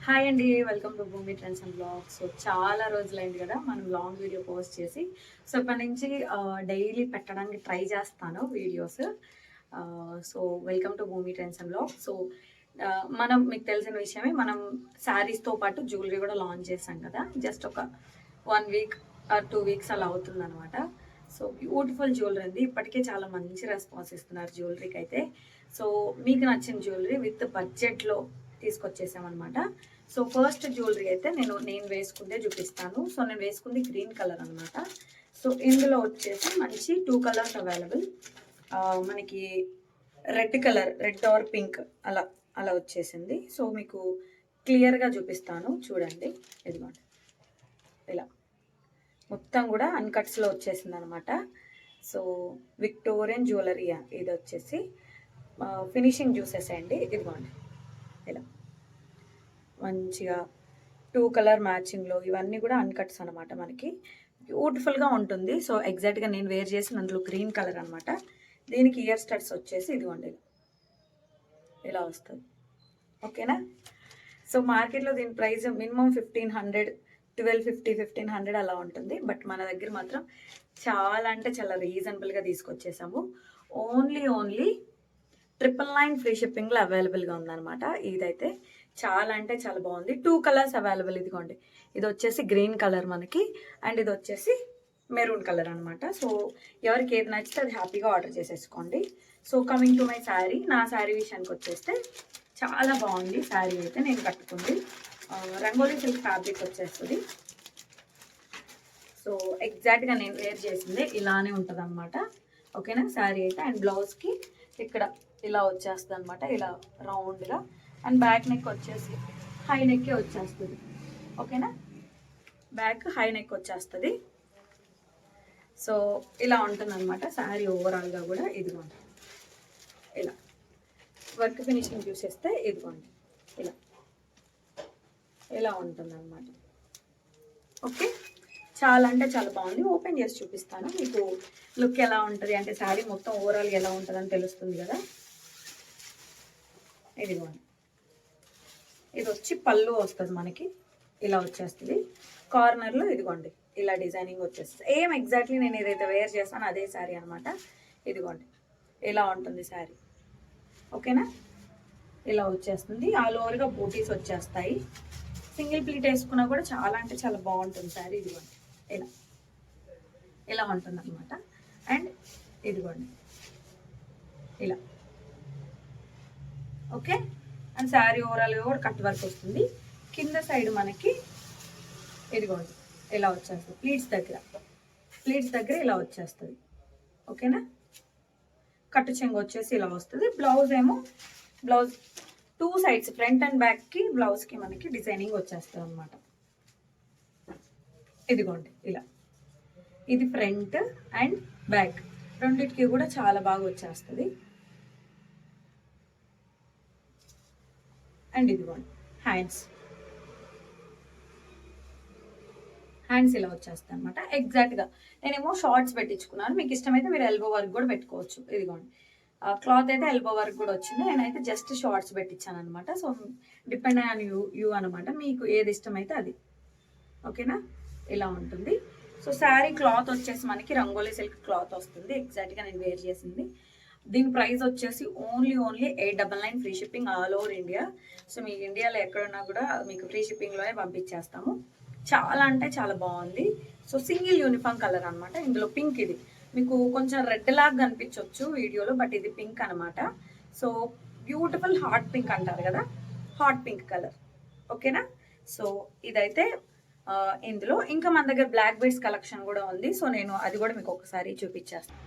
Hi అండి, welcome to భూమి trends and blogs. So చాలా రోజులైంది కదా మనం లాంగ్ వీడియో పోస్ట్ చేసి. సో ఇప్పటి నుంచి డైలీ పెట్టడానికి ట్రై చేస్తాను వీడియోస్. సో వెల్కమ్ టు భూమి ట్రెండ్స్ అండ్ బ్లాగ్స్. సో మనం మీకు తెలిసిన విషయమే, మనం శారీస్తో పాటు జ్యువెలరీ కూడా లాంచ్ చేసాం కదా. జస్ట్ ఒక 1 వీక్ ఆర్ 2 వీక్స్ అలా అవుతుందన్నమాట. సో బ్యూటిఫుల్ జ్యువెలరీ ఉంది. ఇప్పటికే చాలా మంచి రెస్పాన్స్ ఇస్తున్నారు జ్యువెలరీకి అయితే. సో మీకు నచ్చిన జ్యువెలరీ విత్ బడ్జెట్లో తీసుకొచ్చేసామన్నమాట. సో ఫస్ట్ జ్యువెలరీ అయితే నేను వేసుకుంటే చూపిస్తాను. సో నేను వేసుకుంది గ్రీన్ కలర్ అనమాట. సో ఇందులో వచ్చేసి మంచి 2 కలర్స్ అవైలబుల్. మనకి రెడ్ ఆర్ పింక్ అలా అలా వచ్చేసింది. సో మీకు క్లియర్గా చూపిస్తాను చూడండి. ఇదిగోండి, ఇలా మొత్తం కూడా అన్కట్స్లో వచ్చేసింది అనమాట. సో విక్టోరియన్ జ్యువెలరీ ఇది వచ్చేసి ఫినిషింగ్ చూసేసేయండి. ఇదిగోండి, ఇలా మంచిగా 2 కలర్ మ్యాచింగ్లో ఇవన్నీ కూడా అన్కట్స్ అనమాట. మనకి బ్యూటిఫుల్గా ఉంటుంది. సో ఎగ్జాక్ట్గా నేను వేర్ చేసిన అందులో గ్రీన్ కలర్ అనమాట. దీనికి ఇయర్ స్టడ్స్ వచ్చేసి ఇదిగోండి ఇలా వస్తుంది. ఓకేనా. సో మార్కెట్లో దీని ప్రైస్ మినిమం 1500, 1250, 1500 అలా ఉంటుంది. బట్ మన దగ్గర మాత్రం చాలా అంటే చాలా రీజనబుల్గా తీసుకొచ్చేసాము. ఓన్లీ 999 ఫ్రీ షిప్పింగ్లో అవైలబుల్గా ఉందన్నమాట. ఇదైతే చాలా అంటే చాలా బాగుంది. 2 కలర్స్ అవైలబుల్. ఇదిగోండి, ఇది వచ్చేసి గ్రీన్ కలర్ మనకి, అండ్ ఇది వచ్చేసి మెరూన్ కలర్ అనమాట. సో ఎవరికి ఏది నచ్చితే అది హ్యాపీగా ఆర్డర్ చేసేసుకోండి. So coming to my sari, నా శారీ విషయానికి వచ్చేస్తే చాలా బాగుంది శారీ అయితే. నేను కట్టుకుంది రంగోలీ సిల్క్ ఫ్యాబ్రిక్ వచ్చేస్తుంది. సో ఎగ్జాక్ట్గా నేను వేర్ చేసింది ఇలానే ఉంటుంది అనమాట. ఓకేనా శారీ అయితే. అండ్ బ్లౌజ్కి ఇక్కడ ఇలా వచ్చేస్తుంది అనమాట, ఇలా రౌండ్గా. అండ్ బ్యాక్ నెక్ వచ్చేసి హై నెక్కే వచ్చేస్తుంది. ఓకేనా, బ్యాక్ హై నెక్ వచ్చేస్తుంది. సో ఇలా ఉంటుంది అనమాట శారీ ఓవరాల్గా కూడా. ఇదిగోండి, ఇలా వర్క్ ఫినిషింగ్ చూసేస్తే ఇదిగోండి ఇలా ఇలా ఉంటుంది అనమాట. ఓకే, చాలా అంటే చాలా బాగుంది. ఓపెన్ చేసి చూపిస్తాను మీకు లుక్ ఎలా ఉంటుంది అంటే శారీ మొత్తం ఓవరాల్గా ఎలా ఉంటుంది అని తెలుస్తుంది కదా. ఇదిగోండి, ఇది వచ్చి పళ్ళు వస్తుంది మనకి, ఇలా వచ్చేస్తుంది. కార్నర్లో ఇదిగోండి ఇలా డిజైనింగ్ వచ్చేస్తుంది. ఏం ఎగ్జాక్ట్లీ నేను ఏదైతే వేర్ చేస్తానో అదే శారీ అనమాట. ఇదిగోండి ఇలా ఉంటుంది శారీ. ఓకేనా, ఇలా వచ్చేస్తుంది. ఆల్ ఓవర్గా బూటీస్ వచ్చేస్తాయి. సింగిల్ ప్లీట్ వేసుకున్నా కూడా చాలా అంటే చాలా బాగుంటుంది శారీ. ఇదిగోండి ఇలా ఇలా ఉంటుంది అనమాట. అండ్ ఇదిగోండి ఇలా. ఓకే, అండ్ శారీ ఓవరాల్గా కూడా కట్ వర్క్ వస్తుంది. కింద సైడ్ మనకి ఇదిగోండి ఇలా వచ్చేస్తుంది. ప్లీట్స్ దగ్గర ఇలా వచ్చేస్తుంది. ఓకేనా, కట్టు చెంగు వచ్చేసి ఇలా వస్తుంది. బ్లౌజ్ 2 సైడ్స్ ఫ్రంట్ అండ్ బ్యాక్కి బ్లౌజ్కి మనకి డిజైనింగ్ వచ్చేస్తుంది అనమాట. ఇదిగోండి ఇలా, ఇది ఫ్రంట్ అండ్ బ్యాక్ రెండింటికి కూడా చాలా బాగా వచ్చేస్తుంది. అండ్ ఇదిగోండి హ్యాండ్స్ ఇలా వచ్చేస్తాయి అనమాట. ఎగ్జాక్ట్గా నేనేమో షార్ట్స్ పెట్టించుకున్నాను. మీకు ఇష్టమైతే మీరు ఎల్బో వర్క్ కూడా పెట్టుకోవచ్చు. ఇదిగోండి క్లాత్ అయితే ఎల్బో వర్క్ కూడా వచ్చింది. నేనైతే జస్ట్ షార్ట్స్ పెట్టించాను అనమాట. సో డిపెండ్ ఆన్ యూ అనమాట, మీకు ఏది ఇష్టమైతే అది. ఓకేనా, ఇలా ఉంటుంది. సో శారీ క్లాత్ వచ్చేసి మనకి రంగోలీ సిల్క్ క్లాత్ వస్తుంది. ఎగ్జాక్ట్గా నేను వేర్ చేసింది. దీని ప్రైస్ వచ్చేసి only 899 free shipping all over India. So మీ ఇండియాలో ఎక్కడున్నా కూడా మీకు ఫ్రీ షిప్పింగ్లోనే పంపించేస్తాము. చాలా అంటే చాలా బాగుంది. సో సింగిల్ యూనిఫామ్ కలర్ అనమాట. ఇందులో పింక్, ఇది మీకు కొంచెం రెడ్ లాగా కనిపించవచ్చు వీడియోలో, బట్ ఇది పింక్ అనమాట. సో బ్యూటిఫుల్ హాట్ పింక్ అంటారు కదా, హాట్ పింక్ కలర్. ఓకేనా, సో ఇదైతే ఇందులో ఇంకా మన దగ్గర బ్లాక్ బీడ్స్ కలెక్షన్ కూడా ఉంది. సో నేను అది కూడా మీకు ఒకసారి చూపించేస్తాను.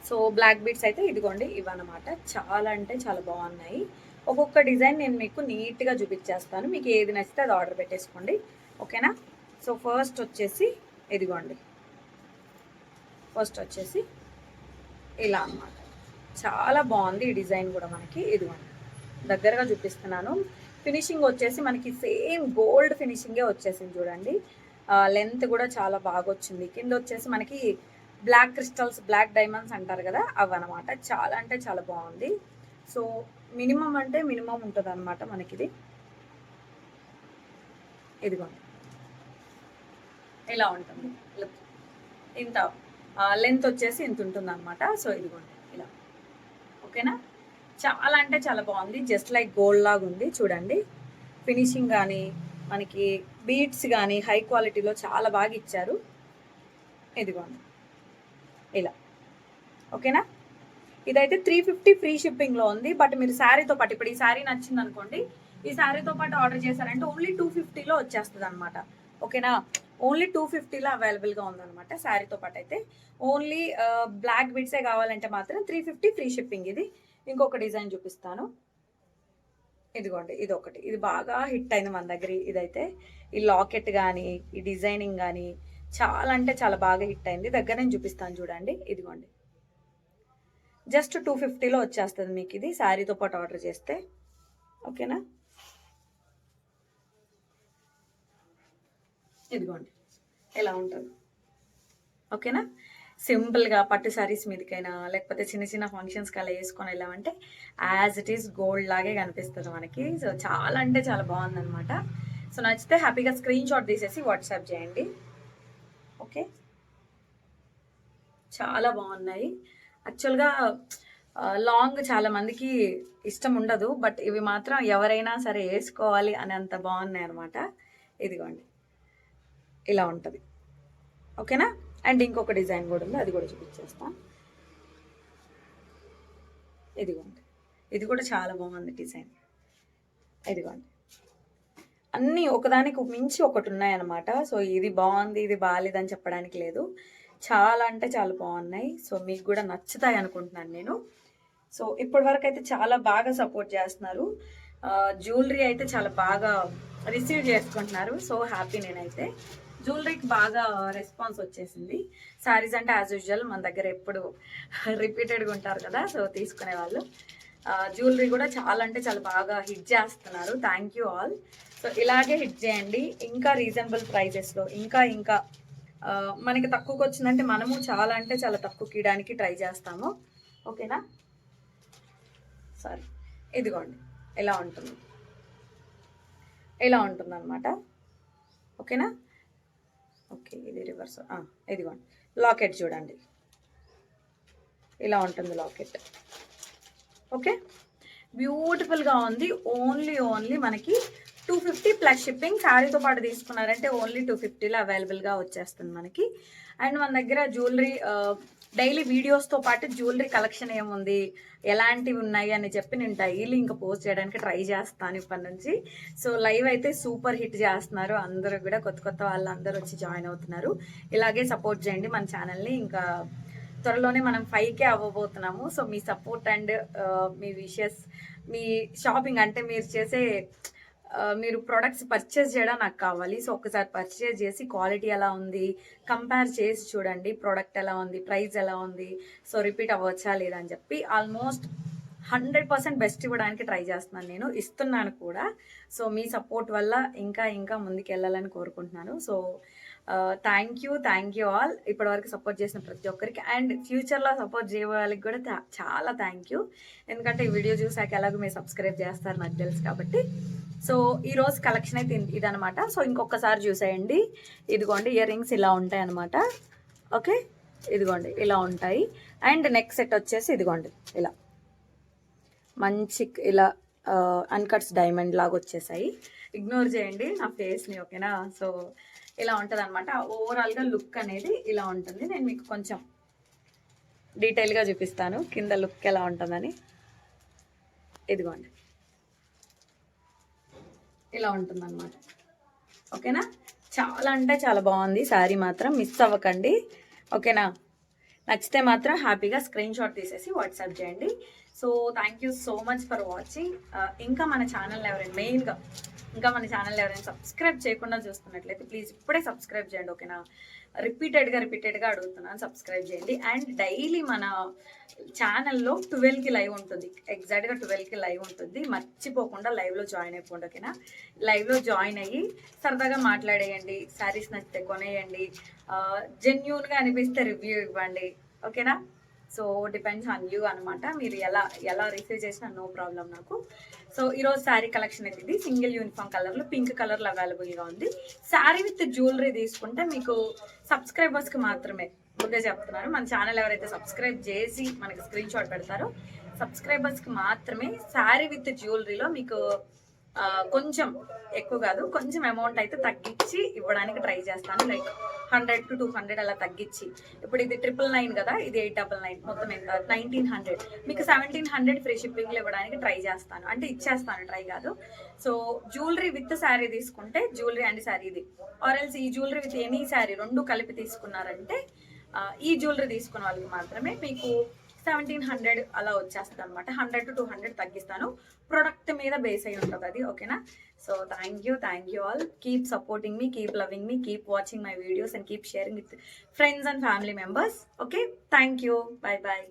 సో బ్లాక్ బీడ్స్ అయితే ఇదిగోండి ఇవన్నమాట. చాలా అంటే చాలా బాగున్నాయి. ఒక్కొక్క డిజైన్ నేను మీకు నీట్గా చూపించేస్తాను. మీకు ఏది నచ్చితే అది ఆర్డర్ పెట్టేసుకోండి. ఓకేనా, సో ఫస్ట్ వచ్చేసి ఇదిగోండి, ఇలా అన్నమాట. చాలా బాగుంది ఈ డిజైన్ కూడా మనకి. ఇదిగోండి దగ్గరగా చూపిస్తున్నాను. ఫినిషింగ్ వచ్చేసి మనకి సేమ్ గోల్డ్ ఫినిషింగే వచ్చేసింది చూడండి. లెంత్ కూడా చాలా బాగా వచ్చింది. కింద వచ్చేసి మనకి బ్లాక్ క్రిస్టల్స్, బ్లాక్ డైమండ్స్ అంటారు కదా, అవి అనమాట. చాలా అంటే చాలా బాగుంది. సో మినిమం అంటే మినిమం ఉంటుంది అనమాట మనకి ఇది. ఇదిగోండి ఇలా ఉంటుంది లుక్. ఇంత లెంత్ వచ్చేసి ఇంత ఉంటుంది అనమాట. సో ఇదిగోండి ఇలా. ఓకేనా, చాలా అంటే చాలా బాగుంది. జస్ట్ లైక్ గోల్డ్ లాగా ఉంది చూడండి. ఫినిషింగ్ కానీ మనకి బీడ్స్ కానీ హై క్వాలిటీలో చాలా బాగా ఇచ్చారు. ఇదిగోండి ఇలా. ఓకేనా, ఇదైతే 350 ఫ్రీ షిప్పింగ్లో ఉంది. బట్ మీరు శారీతో పాటు, ఇప్పుడు ఈ శారీ నచ్చింది అనుకోండి, ఈ శారీతో పాటు ఆర్డర్ చేశారంటే ఓన్లీ 250లో వచ్చేస్తుంది అనమాట. ఓకేనా, ఓన్లీ 250లో అవైలబుల్గా ఉందన్నమాట శారీతో పాటు. అయితే ఓన్లీ బ్లాక్ బిడ్సే కావాలంటే మాత్రం 350 ఫ్రీ షిప్పింగ్. ఇది ఇంకొక డిజైన్ చూపిస్తాను. ఇదిగోండి ఇది ఒకటి, ఇది బాగా హిట్ అయింది మన దగ్గర. ఇదైతే ఈ లాకెట్ కానీ ఈ డిజైనింగ్ కానీ చాలా అంటే చాలా బాగా హిట్ అయింది. దగ్గర నేను చూపిస్తాను చూడండి. ఇదిగోండి జస్ట్ 250లో వచ్చేస్తుంది మీకు ఇది శారీతో పాటు ఆర్డర్ చేస్తే. ఓకేనా, ఇదిగోండి ఎలా ఉంటుంది. ఓకేనా, సింపుల్గా పట్టు శారీస్ మీదకైనా లేకపోతే చిన్న చిన్న ఫంక్షన్స్కి అలా వేసుకొని వెళ్ళామంటే యాజ్ ఇట్ ఈస్ గోల్డ్ లాగే కనిపిస్తుంది మనకి. సో చాలా అంటే చాలా బాగుందనమాట. సో నచ్చితే హ్యాపీగా స్క్రీన్ షాట్ తీసేసి వాట్సాప్ చేయండి. ఓకే, చాలా బాగున్నాయి. యాక్చువల్గా లాంగ్ చాలా మందికి ఇష్టం ఉండదు, బట్ ఇవి మాత్రం ఎవరైనా సరే వేసుకోవాలి అని అంత బాగున్నాయి అనమాట. ఇదిగోండి ఇలా ఉంటుంది. ఓకేనా, అండ్ ఇంకొక డిజైన్ కూడా ఉంది, అది కూడా చూపించేస్తా. ఇదిగోండి ఇది కూడా చాలా బాగుంది డిజైన్. ఇదిగోండి అన్నీ ఒకదానికి మించి ఒకటి ఉన్నాయన్నమాట. సో ఇది బాగుంది ఇది బాగాలేదని చెప్పడానికి లేదు, చాలా అంటే చాలా బాగున్నాయి. సో మీకు కూడా నచ్చుతాయి అనుకుంటున్నాను నేను. సో ఇప్పటి వరకు అయితే చాలా బాగా సపోర్ట్ చేస్తున్నారు. జ్యువెలరీ అయితే చాలా బాగా రిసీవ్ చేసుకుంటున్నారు. So happy. నేనైతే జ్యువెలరీకి బాగా రెస్పాన్స్ వచ్చేసింది. శారీస్ అంటే యాజ్ యూజువల్ మన దగ్గర ఎప్పుడు రిపీటెడ్గా ఉంటారు కదా, సో తీసుకునే వాళ్ళు. జ్యువెలరీ కూడా చాలా అంటే చాలా బాగా హిట్ చేస్తున్నారు. Thank you all. సో ఇలాగే హిట్ చేయండి, ఇంకా రీజనబుల్ ప్రైజెస్లో, ఇంకా ఇంకా మనకి తక్కువకి వచ్చిందంటే మనము చాలా అంటే చాలా తక్కువకి ఇవ్వడానికి ట్రై చేస్తాము. ఓకేనా, సరే ఇదిగోండి ఇలా ఉంటుంది, ఇలా ఉంటుంది అనమాట. ఓకేనా, ఓకే ఇది రివర్స్. ఇదిగోండి లాకెట్ చూడండి ఇలా ఉంటుంది లాకెట్. ఓకే, బ్యూటిఫుల్గా ఉంది. ఓన్లీ మనకి 250 ప్లస్ షిప్పింగ్. శారీతో పాటు తీసుకున్నారంటే ఓన్లీ 250లో అవైలబుల్గా వచ్చేస్తుంది మనకి. అండ్ మన దగ్గర జ్యువెలరీ డైలీ వీడియోస్తో పాటు జ్యువెలరీ కలెక్షన్ ఏముంది, ఎలాంటివి ఉన్నాయి అని చెప్పి నేను డైలీ ఇంకా పోస్ట్ చేయడానికి ట్రై చేస్తాను ఇప్పటి నుంచి. సో లైవ్ అయితే సూపర్ హిట్ చేస్తున్నారు అందరూ కూడా, కొత్త కొత్త వాళ్ళందరూ వచ్చి జాయిన్ అవుతున్నారు. ఇలాగే సపోర్ట్ చేయండి మన ఛానల్ని. ఇంకా త్వరలోనే మనం 5K అవ్వబోతున్నాము. సో మీ సపోర్ట్ అండ్ మీ విషెస్, మీ షాపింగ్ అంటే మీరు ప్రొడక్ట్స్ పర్చేస్ చేయడం నాకు కావాలి. సో ఒకసారి పర్చేస్ చేసి క్వాలిటీ ఎలా ఉంది కంపేర్ చేసి చూడండి, ప్రోడక్ట్ ఎలా ఉంది, ప్రైస్ ఎలా ఉంది, సో రిపీట్ అవ్వచ్చా లేదా అని చెప్పి. ఆల్మోస్ట్ 100% బెస్ట్ ఇవ్వడానికి ట్రై చేస్తున్నాను, నేను ఇస్తున్నాను కూడా. సో మీ సపోర్ట్ వల్ల ఇంకా ఇంకా ముందుకు వెళ్ళాలని కోరుకుంటున్నాను. సో థ్యాంక్ యూ ఆల్, ఇప్పటివరకు సపోర్ట్ చేసిన ప్రతి ఒక్కరికి. అండ్ ఫ్యూచర్లో సపోర్ట్ చేయ వాళ్ళకి కూడా చాలా థ్యాంక్ యూ. ఎందుకంటే ఈ వీడియో చూసాక ఎలాగో మీరు సబ్స్క్రైబ్ చేస్తారు నాకు తెలుసు కాబట్టి. సో ఈరోజు కలెక్షన్ అయితే ఇదనమాట. సో ఇంకొకసారి చూసేయండి. ఇదిగోండి ఇయర్ రింగ్స్ ఇలా ఉంటాయి అనమాట. ఓకే, ఇదిగోండి ఇలా ఉంటాయి. అండ్ నెక్స్ట్ సెట్ వచ్చేసి ఇదిగోండి ఇలా మంచి ఇలా అన్కట్స్ డైమండ్ లాగా వచ్చేసాయి. ఇగ్నోర్ చేయండి నా ఫేస్ని. ఓకేనా, సో ఇలా ఉంటుంది అనమాట. ఓవరాల్గా లుక్ అనేది ఇలా ఉంటుంది. నేను మీకు కొంచెం డీటెయిల్గా చూపిస్తాను కింద లుక్ ఎలా ఉంటుందని. ఇదిగోండి ఇలా ఉంటుంది అనమాట. ఓకేనా, చాలా అంటే చాలా బాగుంది శారీ, మాత్రం మిస్ అవ్వకండి. ఓకేనా, నచ్చితే మాత్రం హ్యాపీగా స్క్రీన్ షాట్ తీసేసి వాట్సాప్ చేయండి. So thank you so much for watching. ఇంకా మన ఛానల్ ఎవరైనా సబ్స్క్రైబ్ చేయకుండా చూస్తున్నట్లయితే ప్లీజ్ ఇప్పుడే సబ్స్క్రైబ్ చేయండి. ఓకేనా, రిపీటెడ్గా అడుగుతున్నాను, సబ్స్క్రైబ్ చేయండి. అండ్ డైలీ మన ఛానల్లో 12కి లైవ్ ఉంటుంది, ఎగ్జాక్ట్గా 12కి లైవ్ ఉంటుంది. మర్చిపోకుండా లైవ్లో జాయిన్ అయిపోండి. ఓకేనా, లైవ్లో జాయిన్ అయ్యి సరదాగా మాట్లాడేయండి, శారీస్ నచ్చితే కొనేయండి, జెన్యూన్గా అనిపిస్తే రివ్యూ ఇవ్వండి. ఓకేనా, సో డిపెండ్స్ ఆన్ యూ అనమాట. మీరు ఎలా రిసీవ్ చేసినా నో ప్రాబ్లం నాకు. సో ఈరోజు శారీ కలెక్షన్ అయితే ఇది సింగిల్ యూనిఫామ్ కలర్లో పింక్ కలర్లో అవైలబుల్గా ఉంది. శారీ విత్ జ్యువెలరీ తీసుకుంటే మీకు సబ్స్క్రైబర్స్కి మాత్రమే ముందే చెప్తున్నాను. మన ఛానల్ ఎవరైతే సబ్స్క్రైబ్ చేసి మనకి స్క్రీన్ షాట్ పెడతారో సబ్స్క్రైబర్స్కి మాత్రమే శారీ విత్ జ్యువెలరీలో మీకు కొంచెం ఎక్కువ కాదు, కొంచెం అమౌంట్ అయితే తగ్గించి ఇవ్వడానికి ట్రై చేస్తాను. లైక్ 100 to 200 అలా తగ్గించి. ఇప్పుడు ఇది 999 కదా, ఇది 899, మొత్తం ఎంత 1900. మీకు 1700 ఫ్రీ షిప్పింగ్లో ఇవ్వడానికి ట్రై చేస్తాను, అంటే ఇచ్చేస్తాను, ట్రై కాదు. సో జ్యువెలరీ విత్ శారీ తీసుకుంటే జ్యువెలరీ అండ్ శారీ ఇది, ఆర్ ఎల్స్ ఈ జ్యువెలరీ విత్ ఎనీ శారీ రెండు కలిపి తీసుకున్నారంటే ఈ జ్యువెలరీ తీసుకున్న వాళ్ళకి మాత్రమే మీకు 1700 అలా వచ్చేస్తుంది అనమాట. 100 to 200 తగ్గిస్తాను. ప్రొడక్ట్ మీద బేస్ అయి ఉంటుంది అది, ఓకేనా? So thank you all. Keep supporting me, keep loving me, keep watching my videos and keep sharing with friends and family members. Okay, thank you, bye bye.